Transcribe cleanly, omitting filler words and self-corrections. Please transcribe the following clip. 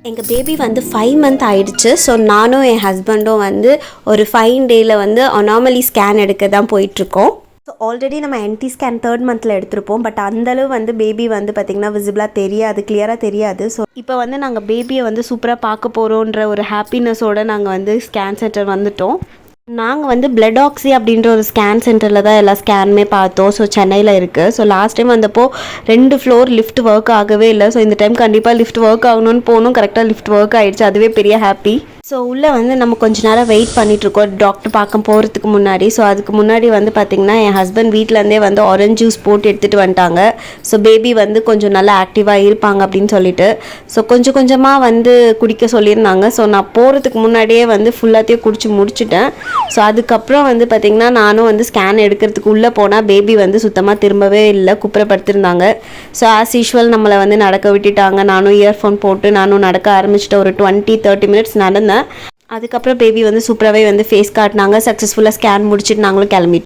எங்கள் பேபி வந்து 5 மந்த் ஆயிடுச்சு. ஸோ நானும் என் ஹஸ்பண்டும் வந்து ஒரு 5 டேயில் வந்து அனாமலி ஸ்கேன் எடுக்க தான் போயிட்டுருக்கோம். ஸோ ஆல்ரெடி நம்ம என்டி ஸ்கேன் 3rd மந்தில் எடுத்திருப்போம். பட் அந்தளவு வந்து பேபி வந்து பார்த்திங்கன்னா விசிபிளாக தெரியாது, கிளியராக தெரியாது. ஸோ இப்போ வந்து நாங்கள் பேபியை வந்து சூப்பராக பார்க்க போகிறோன்ற ஒரு ஹாப்பினஸோடு நாங்கள் வந்து ஸ்கேன் சென்டர் வந்துட்டோம். நாங்கள் வந்து பிளட் ஆக்ஸி அப்படின்ற ஒரு ஸ்கேன் சென்டரில் தான் எல்லா ஸ்கேனுமே பார்த்தோம். ஸோ சென்னையில் இருக்குது. ஸோ லாஸ்ட் டைம் வந்தப்போ 2 ஃப்ளோர் லிஃப்ட் ஒர்க் ஆகவே இல்லை. ஸோ இந்த டைம் கண்டிப்பாக லிஃப்ட் ஒர்க் ஆகணும்னு போகணும். கரெக்டாக லிஃப்ட் ஒர்க் ஆகிடுச்சு. அதுவே பெரிய ஹாப்பி. ஸோ உள்ளே வந்து நம்ம கொஞ்ச நேரம் வெயிட் பண்ணிகிட்ருக்கோம் டாக்டர் பார்க்க போகிறதுக்கு முன்னாடி. ஸோ அதுக்கு முன்னாடி வந்து பார்த்திங்கன்னா என் ஹஸ்பண்ட் வீட்டிலேருந்தே வந்து ஆரஞ்ச் ஜூஸ் போட்டு எடுத்துகிட்டு வந்துட்டாங்க. ஸோ பேபி வந்து கொஞ்சம் நல்லா ஆக்டிவாக இருப்பாங்க அப்படின்னு சொல்லிட்டு ஸோ கொஞ்சம் கொஞ்சமாக வந்து குடிக்க சொல்லியிருந்தாங்க. ஸோ நான் போகிறதுக்கு முன்னாடியே வந்து ஃபுல்லாத்தையும் குடிச்சு முடிச்சுட்டேன். ஸோ அதுக்கப்புறம் வந்து பார்த்திங்கன்னா நானும் வந்து ஸ்கேன் எடுக்கிறதுக்கு உள்ளே போனால் பேபி வந்து சுத்தமாக திரும்பவே இல்லை, குப்புறப்படுத்திருந்தாங்க. ஸோ ஆஸ் யூஷுவல் நம்மளை வந்து நடக்க விட்டுட்டாங்க. நானும் இயர்ஃபோன் போட்டு நானும் நடக்க ஆரம்பிச்சிட்டேன். ஒரு 20-30 மினிட்ஸ் நடந்தேன். அதுக்கப்புறம் பேபி வந்து சூப்பராகவே வந்து ஃபேஸ் காட்டினாங்க. சக்ஸஸ்ஃபுல்லாக ஸ்கேன் முடிச்சுட்டு நாங்களும் கிளம்பிட்டோம்.